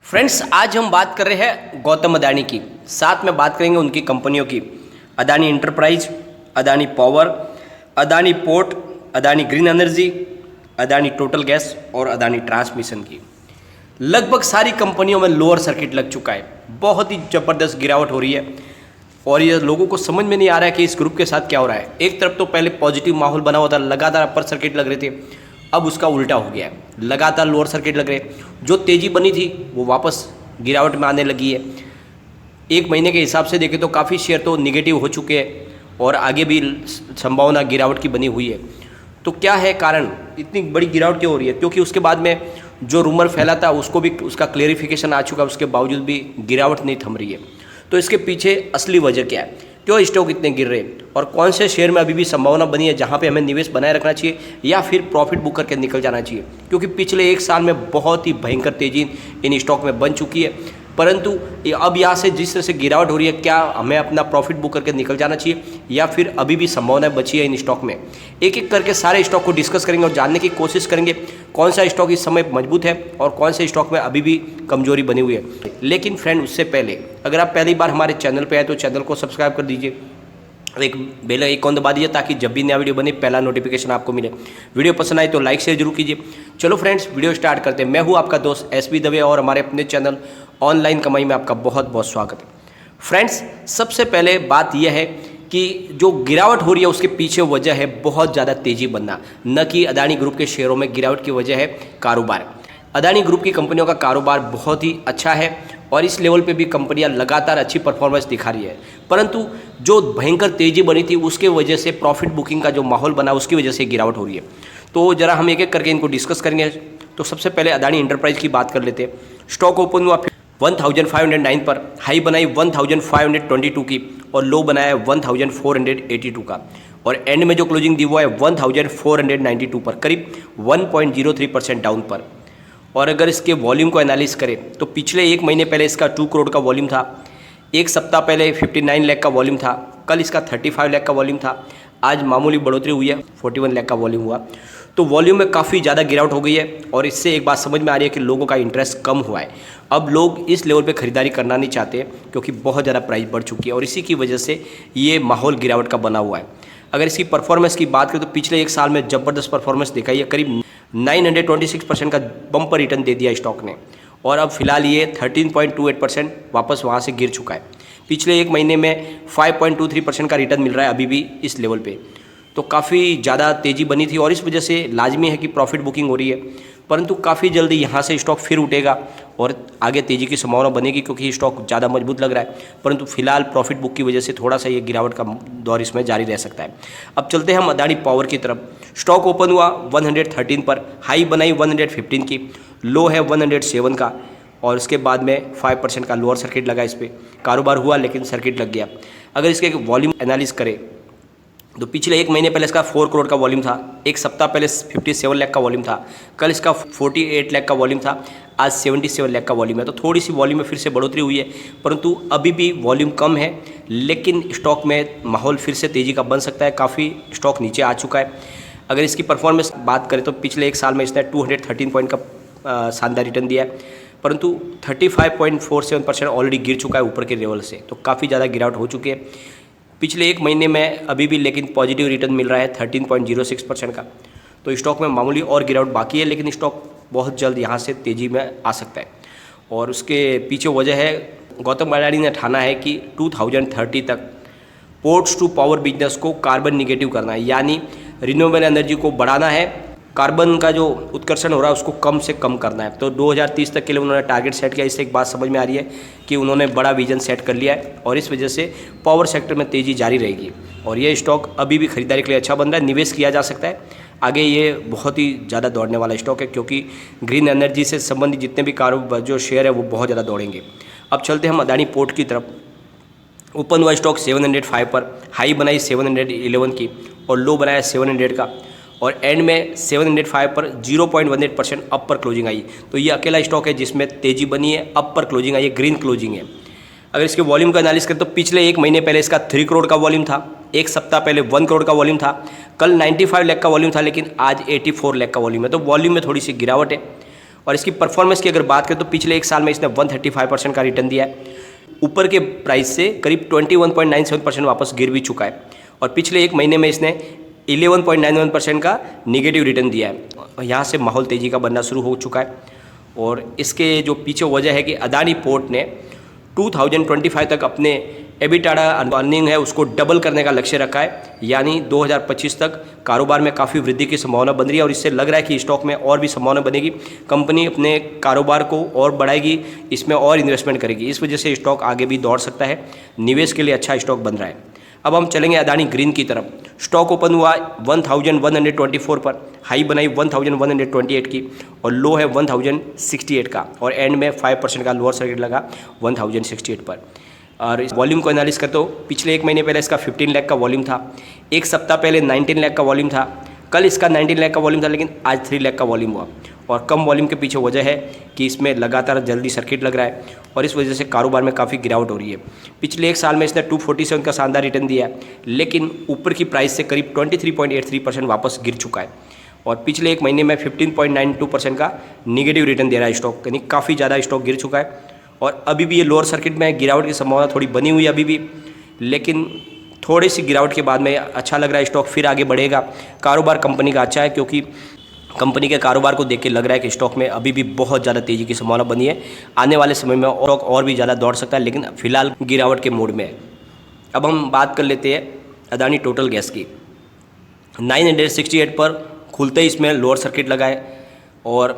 Friends, आज हम बात कर रहे हैं गौतम अदानी की। साथ में बात करेंगे उनकी कंपनियों की, Adani enterprise, Adani power, Adani port, Adani green energy, Adani total gas और अदानी ट्रांसमिशन की। लगभग सारी कंपनियों में लोअर सर्किट लग चुका है। बहुत ही ज़बरदस्त गिरावट हो रही है और ये लोगों को समझ में नहीं आ रहा है कि इस ग्रुप के साथ क्या हो रहा है। एक तरफ तो पहले पॉजिटिव माहौल बना हुआ था, लगातार अपर सर्किट लग रहे थे, अब उसका उल्टा हो गया है, लगातार लोअर सर्किट लग रहे। जो तेज़ी बनी थी वो वापस गिरावट में आने लगी है। एक महीने के हिसाब से देखें तो काफ़ी शेयर तो निगेटिव हो चुके हैं और आगे भी संभावना गिरावट की बनी हुई है। तो क्या है कारण, इतनी बड़ी गिरावट क्यों हो रही है? क्योंकि उसके बाद में जो रूमर फैला था उसको भी उसका क्लेरिफिकेशन आ चुका है, उसके बावजूद भी गिरावट नहीं थम रही है। तो इसके पीछे असली वजह क्या है? क्यों स्टॉक इतने गिर रहे हैं और कौन से शेयर में अभी भी संभावना बनी है जहां पे हमें निवेश बनाए रखना चाहिए या फिर प्रॉफिट बुक करके निकल जाना चाहिए? क्योंकि पिछले एक साल में बहुत ही भयंकर तेजी इन स्टॉक में बन चुकी है, परंतु अब यहाँ से जिस तरह से गिरावट हो रही है, क्या हमें अपना प्रॉफिट बुक करके निकल जाना चाहिए या फिर अभी भी संभावना बची है इन स्टॉक में? एक एक करके सारे स्टॉक को डिस्कस करेंगे और जानने की कोशिश करेंगे कौन सा स्टॉक इस समय मजबूत है और कौन से स्टॉक में अभी भी कमजोरी बनी हुई है। लेकिन फ्रेंड, उससे पहले अगर आप पहली बार हमारे चैनल पर आए तो चैनल को सब्सक्राइब कर दीजिए, एक बेल आइकॉन दबा दीजिए ताकि जब भी नया वीडियो बने पहला नोटिफिकेशन आपको मिले। वीडियो पसंद आए तो लाइक शेयर जरूर कीजिए। चलो फ्रेंड्स, वीडियो स्टार्ट करते हैं। मैं हूं आपका दोस्त एसबी दवे और हमारे अपने चैनल ऑनलाइन कमाई में आपका बहुत बहुत स्वागत है। फ्रेंड्स, सबसे पहले बात यह है कि जो गिरावट हो रही है उसके पीछे वजह है बहुत ज़्यादा तेज़ी बनना, न कि अदानी ग्रुप के शेयरों में गिरावट की वजह है कारोबार। अदानी ग्रुप की कंपनियों का कारोबार बहुत ही अच्छा है और इस लेवल पे भी कंपनियां लगातार अच्छी परफॉर्मेंस दिखा रही है, परंतु जो भयंकर तेज़ी बनी थी उसके वजह से प्रॉफिट बुकिंग का जो माहौल बना उसकी वजह से गिरावट हो रही है। तो ज़रा हम एक एक करके इनको डिस्कस करेंगे। तो सबसे पहले अदानी इंटरप्राइज की बात कर लेते हैं। स्टॉक ओपन हुआ 1509 पर, हाई बनाई 1522 की और लो बनाया 1482 का और एंड में जो क्लोजिंग दी हुआ है 1492 पर, करीब 1.03% डाउन पर। और अगर इसके वॉल्यूम को एनालिस करें तो पिछले एक महीने पहले इसका 2 करोड़ का वॉल्यूम था, एक सप्ताह पहले 59 लाख का वॉल्यूम था, कल इसका 35 लाख का वॉल्यूम था, आज मामूली बढ़ोतरी हुई है, 41 लाख का वॉल्यूम हुआ। तो वॉल्यूम में काफ़ी ज़्यादा गिरावट हो गई है और इससे एक बात समझ में आ रही है कि लोगों का इंटरेस्ट कम हुआ है। अब लोग इस लेवल पे खरीदारी करना नहीं चाहते क्योंकि बहुत ज़्यादा प्राइस बढ़ चुकी है और इसी की वजह से ये माहौल गिरावट का बना हुआ है। अगर इसकी परफॉर्मेंस की बात करें तो पिछले एक साल में ज़बरदस्त परफॉर्मेंस दिखाई है, करीब 926% का बम्पर रिटर्न दे दिया स्टॉक ने और अब फिलहाल ये 13.28% वापस वहाँ से गिर चुका है। पिछले एक महीने में 5.23% का रिटर्न मिल रहा है अभी भी इस लेवल पे। तो काफ़ी ज़्यादा तेज़ी बनी थी और इस वजह से लाजमी है कि प्रॉफिट बुकिंग हो रही है, परंतु काफ़ी जल्दी यहाँ से स्टॉक फिर उठेगा और आगे तेज़ी की संभावना बनेगी क्योंकि स्टॉक ज़्यादा मजबूत लग रहा है, परंतु फिलहाल प्रॉफिट बुक की वजह से थोड़ा सा ये गिरावट का दौर इसमें जारी रह सकता है। अब चलते हैं हम अदानी पावर की तरफ। स्टॉक ओपन हुआ 113 पर, हाई बनाई 115 की, लो है 107 का और उसके बाद में 5% का लोअर सर्किट लगा। इस पर कारोबार हुआ लेकिन सर्किट लग गया। अगर इसके वॉल्यूम एनालिस करें तो पिछले एक महीने पहले इसका 4 करोड़ का वॉल्यूम था, एक सप्ताह पहले 57 लाख का वॉल्यूम था, कल इसका 48 लाख का वॉल्यूम था, आज 77 लाख का वॉल्यूम है। तो थोड़ी सी वॉल्यूम में फिर से बढ़ोतरी हुई है, परंतु अभी भी वॉल्यूम कम है, लेकिन स्टॉक में माहौल फिर से तेज़ी का बन सकता है। काफ़ी स्टॉक नीचे आ चुका है। अगर इसकी परफॉर्मेंस बात करें तो पिछले एक साल में इसने 213 पॉइंट का शानदार रिटर्न दिया है, परंतु 35.47% ऑलरेडी गिर चुका है ऊपर के लेवल से। तो काफ़ी ज़्यादा गिरावट हो चुकी है पिछले एक महीने में, अभी भी लेकिन पॉजिटिव रिटर्न मिल रहा है 13.06% का। तो स्टॉक में मामूली और गिरावट बाकी है, लेकिन स्टॉक बहुत जल्द यहाँ से तेज़ी में आ सकता है और उसके पीछे वजह है गौतम अडानी ने ठाना है कि 2030 तक पोर्ट्स टू पावर बिजनेस को कार्बन निगेटिव करना है, यानी रिन्यूएबल एनर्जी को बढ़ाना है, कार्बन का जो उत्कर्षण हो रहा है उसको कम से कम करना है। तो 2030 तक के लिए उन्होंने टारगेट सेट किया। इससे एक बात समझ में आ रही है कि उन्होंने बड़ा विजन सेट कर लिया है और इस वजह से पावर सेक्टर में तेज़ी जारी रहेगी और ये स्टॉक अभी भी खरीदारी के लिए अच्छा बन रहा है, निवेश किया जा सकता है। आगे ये बहुत ही ज़्यादा दौड़ने वाला स्टॉक है क्योंकि ग्रीन एनर्जी से संबंधित जितने भी कारोबार जो शेयर है वो बहुत ज़्यादा दौड़ेंगे। अब चलते हैं हम अदानी पोर्ट की तरफ। ओपन हुआ स्टॉक 705 पर, हाई बनाई 711 की और लो बनाया 700 का और एंड में 705 पर 0.18% अप पर क्लोजिंग आई। तो ये अकेला स्टॉक है जिसमें तेज़ी बनी है, अप पर क्लोजिंग आई है, ग्रीन क्लोजिंग है। अगर इसके वॉल्यूम का एनालिसिस करें तो पिछले एक महीने पहले इसका 3 करोड़ का वॉल्यूम था, एक सप्ताह पहले 1 करोड़ का वॉल्यूम था, कल 95 लाख का वॉल्यूम था, लेकिन आज 84 लाख का वॉल्यूम है। तो वॉल्यूम में थोड़ी सी गिरावट है और इसकी परफॉर्मेंस की अगर बात करें तो पिछले एक साल में इसने 135% का रिटर्न दिया है। ऊपर के प्राइस से करीब 21.97% वापस गिर भी चुका है और पिछले एक महीने में इसने 11.91% का निगेटिव रिटर्न दिया है। यहाँ से माहौल तेज़ी का बनना शुरू हो चुका है और इसके जो पीछे वजह है कि अदानी पोर्ट ने 2025 तक अपने एबिटाडा अर्निंग है उसको डबल करने का लक्ष्य रखा है, यानी 2025 तक कारोबार में काफ़ी वृद्धि की संभावना बन रही है और इससे लग रहा है कि स्टॉक में और भी संभावना बनेगी। कंपनी अपने कारोबार को और बढ़ाएगी, इसमें और इन्वेस्टमेंट करेगी, इस वजह से स्टॉक आगे भी दौड़ सकता है। निवेश के लिए अच्छा स्टॉक बन रहा है। अब हम चलेंगे अदानी ग्रीन की तरफ। स्टॉक ओपन हुआ 1124 पर, हाई बनाई 1128 की और लो है 1068 का और एंड में 5% का लोअर सर्किट लगा 1068 पर। और इस वॉल्यूम को एनालिस करते हो, पिछले एक महीने पहले इसका 15 लाख का वॉल्यूम था, एक सप्ताह पहले 19 लाख का वॉल्यूम था, कल इसका 19 लाख का वॉल्यूम था, लेकिन आज 3 लाख का वॉल्यूम हुआ। और कम वॉल्यूम के पीछे वजह है कि इसमें लगातार जल्दी सर्किट लग रहा है और इस वजह से कारोबार में काफ़ी गिरावट हो रही है। पिछले एक साल में इसने 247 का शानदार रिटर्न दिया है, लेकिन ऊपर की प्राइस से करीब 23.83% वापस गिर चुका है और पिछले एक महीने में 15.92% का निगेटिव रिटर्न दे रहा है स्टॉक, यानी काफ़ी ज़्यादा स्टॉक गिर चुका है और अभी भी ये लोअर सर्किट में गिरावट की संभावना थोड़ी बनी हुई है अभी भी, लेकिन थोड़ी सी गिरावट के बाद में अच्छा लग रहा है स्टॉक फिर आगे बढ़ेगा। कारोबार कंपनी का अच्छा है क्योंकि कंपनी के कारोबार को देख के लग रहा है कि स्टॉक में अभी भी बहुत ज़्यादा तेज़ी की संभावना बनी है। आने वाले समय में स्टॉक और भी ज़्यादा दौड़ सकता है, लेकिन फिलहाल गिरावट के मोड में है। अब हम बात कर लेते हैं अदानी टोटल गैस की। 968 पर खुलते ही इसमें लोअर सर्किट लगा है और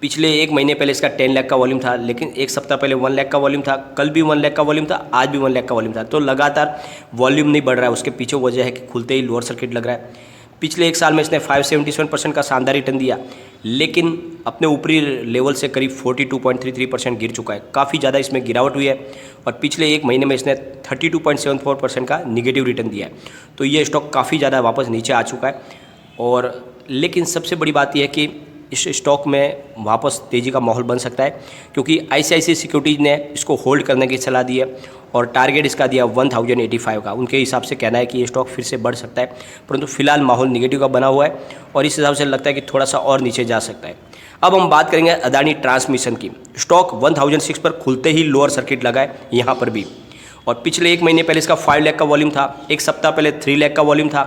पिछले एक महीने पहले इसका 10 लाख का वॉल्यूम था, लेकिन एक सप्ताह पहले 1 लाख का वॉल्यूम था, कल भी 1 लाख का वॉल्यूम था, आज भी 1 लाख का वॉल्यूम था। तो लगातार वॉल्यूम नहीं बढ़ रहा है, उसके पीछे वजह है कि खुलते ही लोअर सर्किट लग रहा है। पिछले एक साल में इसने 577% का शानदार रिटर्न दिया, लेकिन अपने ऊपरी लेवल से करीब 42.33% गिर चुका है। काफ़ी ज़्यादा इसमें गिरावट हुई है और पिछले एक महीने में इसने 32.74% का निगेटिव रिटर्न दिया है। तो ये स्टॉक काफ़ी ज़्यादा वापस नीचे आ चुका है और लेकिन सबसे बड़ी बात यह है कि इस स्टॉक में वापस तेज़ी का माहौल बन सकता है क्योंकि ICICI सिक्योरिटीज़ ने इसको होल्ड करने की सलाह दी है और टारगेट इसका दिया 1085 का। उनके हिसाब से कहना है कि ये स्टॉक फिर से बढ़ सकता है, परंतु फिलहाल माहौल निगेटिव का बना हुआ है और इस हिसाब से लगता है कि थोड़ा सा और नीचे जा सकता है। अब हम बात करेंगे अदानी ट्रांसमिशन की। स्टॉक 1006 पर खुलते ही लोअर सर्किट लगा है यहाँ पर भी और पिछले एक महीने पहले इसका 5 लाख का वॉल्यूम था, एक सप्ताह पहले 3 लाख का वॉल्यूम था,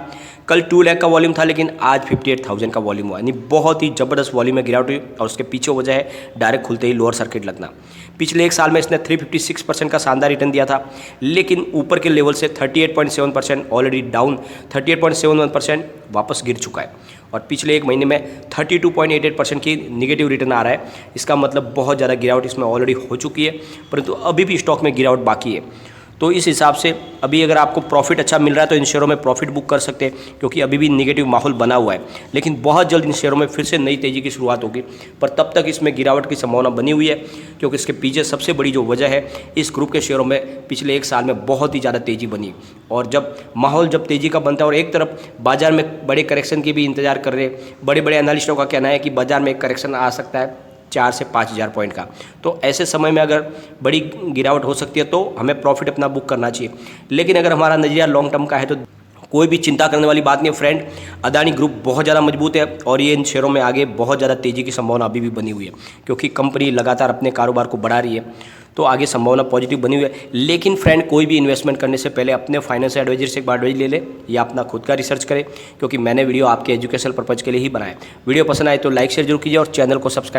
कल 2 लाख का वॉल्यूम था, लेकिन आज 58,000 का वॉल्यूम हुआ, यानी बहुत ही ज़बरदस्त वॉल्यूम में गिरावट हुई और उसके पीछे वजह है डायरेक्ट खुलते ही लोअर सर्किट लगना। पिछले एक साल में इसने 356% का शानदार रिटर्न दिया था, लेकिन ऊपर के लेवल से 38.7% ऑलरेडी डाउन 38.71% वापस गिर चुका है और पिछले एक महीने में 32.88% की निगेटिव रिटर्न आ रहा है। इसका मतलब बहुत ज़्यादा गिरावट इसमें ऑलरेडी हो चुकी है, परंतु अभी भी स्टॉक में गिरावट बाकी है। तो इस हिसाब से अभी अगर आपको प्रॉफिट अच्छा मिल रहा है तो इन शेयरों में प्रॉफिट बुक कर सकते हैं क्योंकि अभी भी निगेटिव माहौल बना हुआ है, लेकिन बहुत जल्द इन शेयरों में फिर से नई तेज़ी की शुरुआत होगी। पर तब तक इसमें गिरावट की संभावना बनी हुई है क्योंकि इसके पीछे सबसे बड़ी जो वजह है, इस ग्रुप के शेयरों में पिछले एक साल में बहुत ही ज़्यादा तेज़ी बनी और जब माहौल तेज़ी का बनता है और एक तरफ बाजार में बड़े करेक्शन की भी इंतजार कर रहे, बड़े बड़े एनालिस्टों का कहना है कि बाजार में एक करेक्शन आ सकता है 4 से 5,000 पॉइंट का, तो ऐसे समय में अगर बड़ी गिरावट हो सकती है तो हमें प्रॉफिट अपना बुक करना चाहिए। लेकिन अगर हमारा नज़रिया लॉन्ग टर्म का है तो कोई भी चिंता करने वाली बात नहीं है फ्रेंड। अदानी ग्रुप बहुत ज़्यादा मजबूत है और ये इन शेयरों में आगे बहुत ज़्यादा तेज़ी की संभावना अभी भी बनी हुई है क्योंकि कंपनी लगातार अपने कारोबार को बढ़ा रही है, तो आगे संभावना पॉजिटिव बनी हुई है। लेकिन फ्रेंड, कोई भी इन्वेस्टमेंट करने से पहले अपने फाइनेंशियल एडवाइजर से एक बार एडवाइज ले ले या अपना खुद का रिसर्च करें, क्योंकि मैंने वीडियो आपके एजुकेशनल पर्पज़ के लिए ही बनाया। वीडियो पसंद आए तो लाइक शेयर जरूर कीजिए और चैनल को सब्सक्राइब